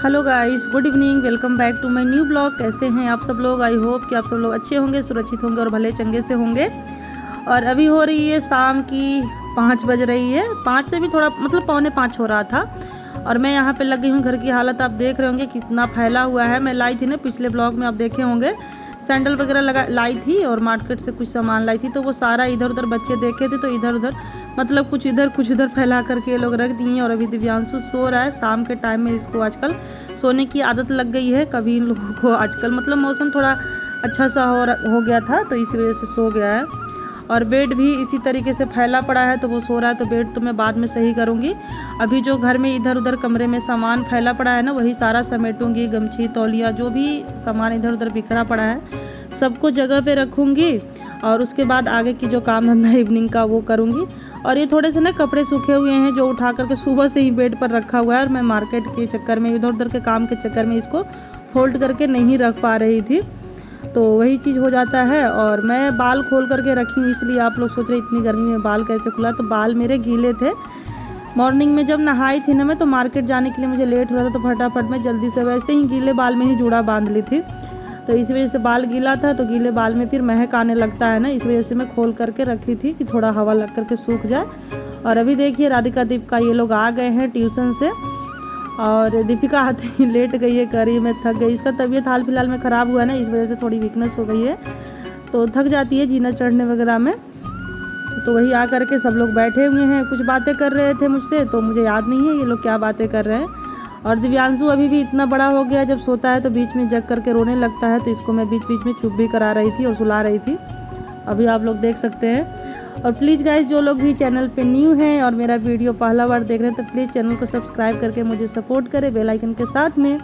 Hello guys, good evening. Welcome back to my new blog. कैसे हैं आप सब लोग? आई होप कि आप सब लोग अच्छे होंगे, सुरक्षित होंगे और भले चंगे से होंगे। और अभी हो रही है शाम की 5 बज रही है, 5 से भी थोड़ा मतलब 4:45 हो रहा था। और मैं यहाँ पे लग गई हूँ। घर की हालत आप देख रहे होंगे कितना फैला हुआ है। मैं लाई थी ना पिछले ब्लॉग में, आप देखे होंगे, सैंडल वगैरह लाई थी और मार्केट से कुछ सामान लाई थी। तो वो सारा इधर उधर बच्चे देखे थे तो इधर उधर मतलब कुछ इधर फैला करके ये लोग रख दिए। और अभी दिव्यांशु सो रहा है। शाम के टाइम में इसको आजकल सोने की आदत लग गई है। कभी इन लोगों को आजकल मतलब मौसम थोड़ा अच्छा सा हो गया था तो इसी वजह से सो गया है। और बेड भी इसी तरीके से फैला पड़ा है तो वो सो रहा है। तो बेड तो मैं बाद में सही करूँगी। अभी जो घर में इधर उधर कमरे में सामान फैला पड़ा है ना, वही सारा समेटूंगी। गमछी, तौलिया, जो भी सामान इधर उधर बिखरा पड़ा है सबको जगह पे रखूँगी। और उसके बाद आगे की जो काम धंधा इवनिंग का वो करूँगी। और ये थोड़े से ना कपड़े सूखे हुए हैं जो उठा करके सुबह से ही बेड पर रखा हुआ है। और मैं मार्केट के चक्कर में, इधर उधर के काम के चक्कर में इसको फोल्ड करके नहीं रख पा रही थी, तो वही चीज़ हो जाता है। और मैं बाल खोल करके रखी हूँ, इसलिए आप लोग सोच रहे इतनी गर्मी में बाल कैसे खुला। तो बाल मेरे गीले थे। मॉर्निंग में जब नहाई थी ना मैं, तो मार्केट जाने के लिए मुझे लेट हो रहा था तो फटाफट मैं जल्दी से वैसे ही गीले बाल में ही जूड़ा बांध ली थी। तो इस वजह से बाल गीला था तो गीले बाल में फिर महक आने लगता है ना, इस वजह से मैं खोल करके रखी थी कि थोड़ा हवा लग करके सूख जाए। और अभी देखिए राधिका, दीपिका ये लोग आ गए हैं ट्यूशन से। और दीपिका आते ही लेट गई है, करी मैं थक गई। इसका तबीयत हाल फिलहाल में ख़राब हुआ है ना, इस वजह से थोड़ी वीकनेस हो गई है तो थक जाती है जीना चढ़ने वगैरह में। तो वही आ करके सब लोग बैठे हुए हैं, कुछ बातें कर रहे थे मुझसे, तो मुझे याद नहीं है ये लोग क्या बातें कर रहे हैं। और दिव्यांशु अभी भी इतना बड़ा हो गया, जब सोता है तो बीच में जग करके रोने लगता है। तो इसको मैं बीच बीच में चुप भी करा रही थी और सुला रही थी, अभी आप लोग देख सकते हैं। और प्लीज़ गाइस, जो लोग भी चैनल पे न्यू हैं और मेरा वीडियो पहला बार देख रहे हैं तो प्लीज़ चैनल को सब्सक्राइब करके मुझे सपोर्ट करें बेल आइकन के साथ में।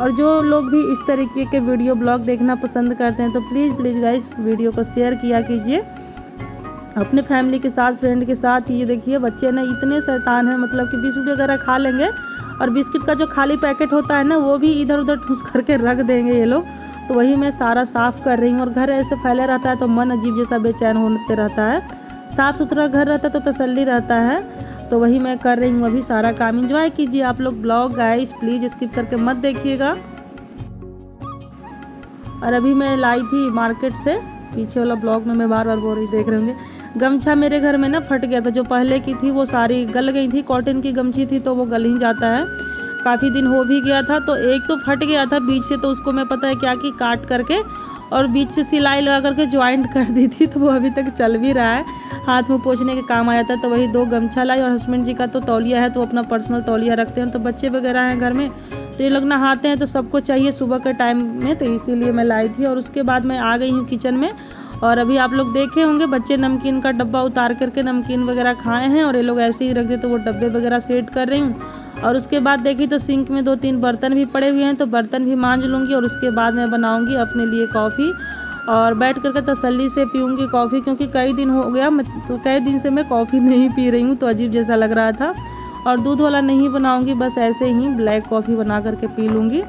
और जो लोग भी इस तरीके के वीडियो ब्लॉग देखना पसंद करते हैं तो प्लीज़ गाइस वीडियो को शेयर किया कीजिए अपने फैमिली के साथ, फ्रेंड के साथ। ये देखिए बच्चे ना इतने शैतान हैं, मतलब कि बिस्कुट वगैरह खा लेंगे और बिस्किट का जो खाली पैकेट होता है ना वो भी इधर उधर ठूस करके रख देंगे ये लोग। तो वही मैं सारा साफ़ कर रही हूँ। और घर ऐसे फैले रहता है तो मन अजीब जैसा बेचैन होते रहता है। साफ़ सुथरा घर रहता है तो तसल्ली रहता है। तो वही मैं कर रही हूँ अभी सारा काम। एंजॉय कीजिए आप लोग ब्लॉग गाइस, प्लीज़ स्किप करके मत देखिएगा। और अभी मैं लाई थी मार्केट से, पीछे वाला ब्लॉग में मैं बार बार बोल रही, देख रहे होंगे। गमछा मेरे घर में ना फट गया था, जो पहले की थी वो सारी गल गई थी। कॉटन की गमछी थी तो वो गल ही जाता है, काफ़ी दिन हो भी गया था। तो एक तो फट गया था बीच से, तो उसको मैं पता है क्या कि काट करके और बीच से सिलाई लगा करके ज्वाइंट कर दी थी। तो वो अभी तक चल भी रहा है, हाथ में पोंछने के काम आया था। तो वही 2 गमछा लाई। और हस्बैंड जी का तो तौलिया है, तो अपना पर्सनल तौलिया रखते हैं। तो बच्चे वगैरह हैं घर में तो ये लोग नहाते हैं तो सबको चाहिए सुबह के टाइम में, तो इसीलिए मैं लाई थी। और उसके बाद मैं आ गई हूँ किचन में। और अभी आप लोग देखे होंगे बच्चे नमकीन का डब्बा उतार करके नमकीन वगैरह खाए हैं और ये लोग ऐसे ही रख दे, तो वो डब्बे वगैरह सेट कर रही हूँ। और उसके बाद देखी तो सिंक में 2-3 बर्तन भी पड़े हुए हैं, तो बर्तन भी मांज लूँगी। और उसके बाद मैं बनाऊँगी अपने लिए कॉफ़ी और बैठ करके तसल्ली से पीऊँगी कॉफ़ी, क्योंकि कई दिन हो गया, कई दिन से मैं कॉफ़ी नहीं पी रही हूँ तो अजीब जैसा लग रहा था। और दूध वाला नहीं बनाऊँगी, बस ऐसे ही ब्लैक कॉफ़ी बना करके पी लूँगी।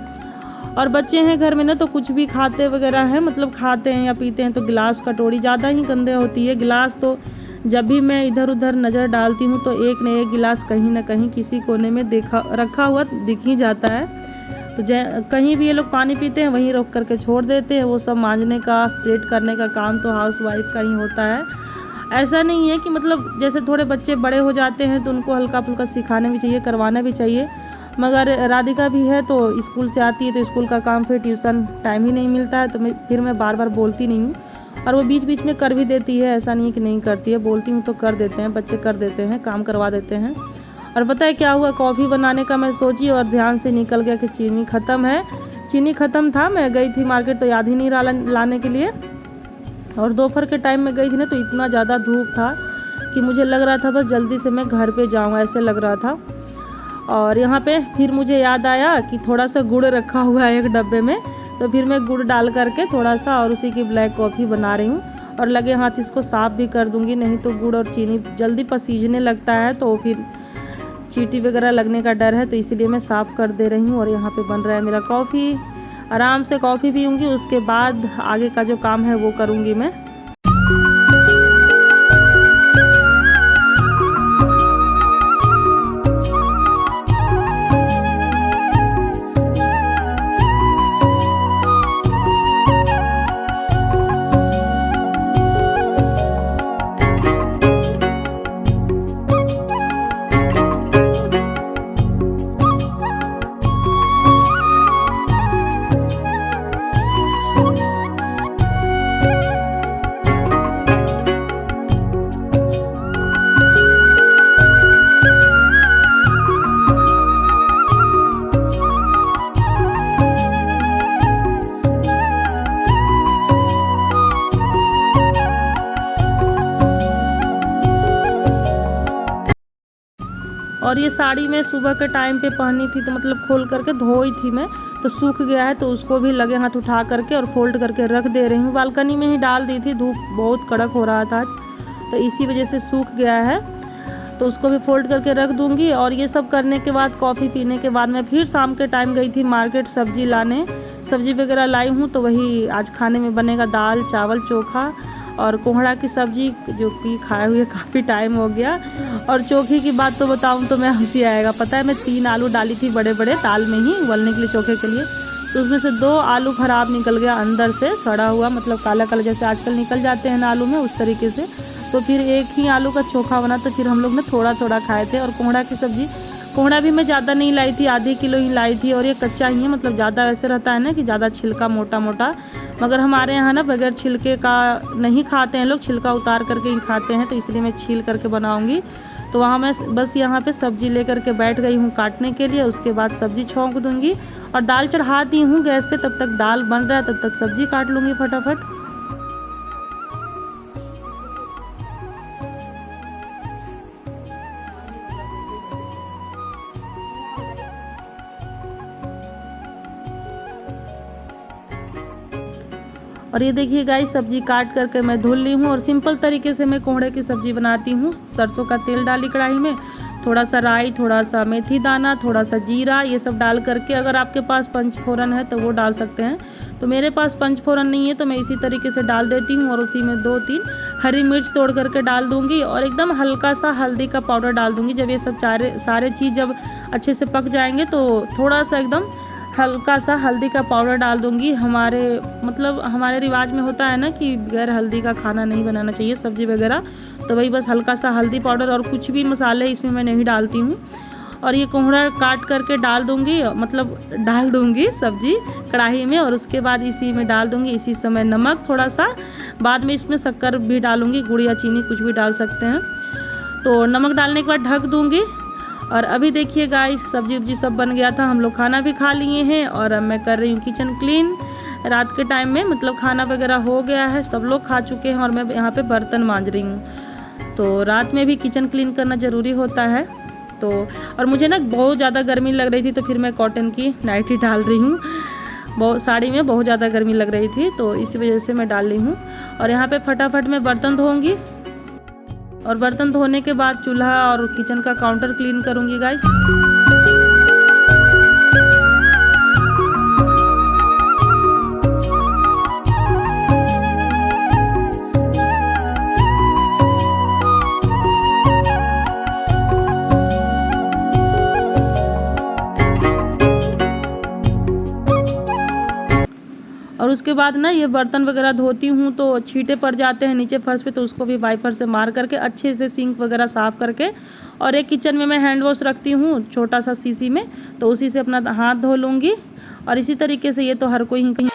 और बच्चे हैं घर में ना तो कुछ भी खाते वगैरह हैं, मतलब खाते हैं या पीते हैं तो गिलास कटोरी ज़्यादा ही गंदे होती है। गिलास तो जब भी मैं इधर उधर नज़र डालती हूँ तो एक न एक गिलास कहीं ना कहीं किसी कोने में रखा हुआ दिख ही जाता है। तो कहीं भी ये लोग पानी पीते हैं वहीं रोक करके छोड़ देते हैं। वो सब मांजने का, सेट करने का काम तो हाउसवाइफ का ही होता है। ऐसा नहीं है कि मतलब जैसे थोड़े बच्चे बड़े हो जाते हैं तो उनको हल्का फुल्का सिखाना भी चाहिए, करवाना भी चाहिए। मगर राधिका भी है तो स्कूल से आती है तो स्कूल का काम, फिर ट्यूशन टाइम ही नहीं मिलता है, तो मैं बार बार बोलती नहीं हूँ। और वो बीच बीच में कर भी देती है, ऐसा नहीं है कि नहीं करती है, बोलती हूँ तो कर देते हैं, बच्चे कर देते हैं, काम करवा देते हैं। और पता है क्या हुआ, कॉफ़ी बनाने का मैं सोची और ध्यान से निकल गया कि चीनी ख़त्म है। चीनी ख़त्म था, मैं गई थी मार्केट तो याद ही नहीं रहा लाने के लिए। और दोपहर के टाइम में गई थी ना तो इतना ज़्यादा धूप था कि मुझे लग रहा था बस जल्दी से मैं घर पे जाऊँ, ऐसे लग रहा था। और यहाँ पे फिर मुझे याद आया कि थोड़ा सा गुड़ रखा हुआ है एक डब्बे में, तो फिर मैं गुड़ डाल करके थोड़ा सा और उसी की ब्लैक कॉफ़ी बना रही हूँ। और लगे हाथ इसको साफ़ भी कर दूँगी, नहीं तो गुड़ और चीनी जल्दी पसीजने लगता है तो फिर चींटी वगैरह लगने का डर है, तो इसीलिए मैं साफ़ कर दे रही हूँ। और यहाँ पे बन रहा है मेरा कॉफ़ी, आराम से कॉफ़ी पीऊँगी, उसके बाद आगे का जो काम है वो करूँगी मैं। और ये साड़ी मैं सुबह के टाइम पे पहनी थी, तो मतलब खोल करके धोई थी मैं, तो सूख गया है, तो उसको भी लगे हाथ उठा करके और फोल्ड करके रख दे रही हूँ। बालकनी में ही डाल दी थी, धूप बहुत कड़क हो रहा था आज, तो इसी वजह से सूख गया है, तो उसको भी फोल्ड करके रख दूँगी। और ये सब करने के बाद, कॉफ़ी पीने के बाद, मैं फिर शाम के टाइम गई थी मार्केट सब्ज़ी लाने, सब्ज़ी वगैरह लाई हूँ। तो वही आज खाने में बनेगा दाल चावल चोखा और कोहड़ा की सब्ज़ी, जो कि खाए हुए काफ़ी टाइम हो गया। और चोखे की बात तो बताऊं तो मैं हंसी आएगा। पता है मैं 3 आलू डाली थी बड़े बड़े दाल में ही उबलने के लिए, चोखे के लिए, तो उसमें से 2 आलू ख़राब निकल गया अंदर से, सड़ा हुआ, मतलब काला काला जैसे आजकल निकल जाते हैं ना आलू में, उस तरीके से। तो फिर एक ही आलू का चोखा बना, तो फिर हम लोग ने थोड़ा थोड़ा खाए थे। और कोहड़ा की सब्ज़ी, कोहड़ा भी मैं ज़्यादा नहीं लाई थी, आधे किलो ही लाई थी। और ये कच्चा ही है, मतलब ज़्यादा ऐसे रहता है ना कि ज़्यादा छिलका मोटा मोटा, मगर हमारे यहाँ ना बगैर छिलके का नहीं खाते हैं लोग, छिलका उतार करके ही खाते हैं, तो इसलिए मैं छील करके बनाऊँगी। तो वहाँ मैं बस यहाँ पे सब्ज़ी लेकर के बैठ गई हूँ काटने के लिए, उसके बाद सब्ज़ी छौंक दूँगी और दाल चढ़ा दी हूँ गैस पे। तब तक दाल बन रहा है, तब तक सब्ज़ी काट लूँगी फटाफट। और ये देखिए गाइस, सब्जी काट करके मैं धुल ली हूँ। और सिंपल तरीके से मैं कोहड़े की सब्ज़ी बनाती हूँ। सरसों का तेल डाली कढ़ाई में, थोड़ा सा राई, थोड़ा सा मेथी दाना, थोड़ा सा जीरा, ये सब डाल करके, अगर आपके पास पंचफोरन है तो वो डाल सकते हैं, तो मेरे पास पंचफोरन नहीं है, तो मैं इसी तरीके से डाल देती हूँ। और उसी में 2-3 हरी मिर्च तोड़ करके डाल दूँगी और एकदम हल्का सा हल्दी का पाउडर डाल दूँगी। जब ये सब सारे चीज़ जब अच्छे से पक जाएंगे, तो थोड़ा सा एकदम हल्का सा हल्दी का पाउडर डाल दूंगी। हमारे रिवाज में होता है ना कि बगैर हल्दी का खाना नहीं बनाना चाहिए सब्ज़ी वगैरह, तो वही बस हल्का सा हल्दी पाउडर, और कुछ भी मसाले इसमें मैं नहीं डालती हूँ। और ये कोहड़ा काट करके डाल दूंगी, मतलब डाल दूंगी सब्ज़ी कढ़ाई में, और उसके बाद इसी में डाल दूंगी इसी समय नमक थोड़ा सा, बाद में इसमें शक्कर भी डालूंगी, गुड़ या चीनी कुछ भी डाल सकते हैं। तो नमक डालने के बाद ढक दूंगी। और अभी देखिए गाइस, सब्जी उब्जी सब बन गया था, हम लोग खाना भी खा लिए हैं। और अब मैं कर रही हूँ किचन क्लीन रात के टाइम में, मतलब खाना वगैरह हो गया है, सब लोग खा चुके हैं और मैं यहाँ पे बर्तन मांज रही हूँ। तो रात में भी किचन क्लीन करना ज़रूरी होता है। तो और मुझे ना बहुत ज़्यादा गर्मी लग रही थी, तो फिर मैं कॉटन की नाइटी डाल रही हूँ। साड़ी में बहुत ज़्यादा गर्मी लग रही थी, तो इसी वजह से मैं डाल रही हूँ। और यहाँ पे फटाफट मैं बर्तन धोऊंगी, और बर्तन धोने के बाद चूल्हा और किचन का काउंटर क्लीन करूँगी गाइस। और उसके बाद ना ये बर्तन वगैरह धोती हूँ तो छींटे पड़ जाते हैं नीचे फर्श पे, तो उसको भी वाइपर से मार करके अच्छे से सिंक वगैरह साफ़ करके, और एक किचन में मैं हैंड वॉश रखती हूँ छोटा सा शीशी में, तो उसी से अपना हाथ धो लूँगी। और इसी तरीके से ये तो हर कोई ही कहीं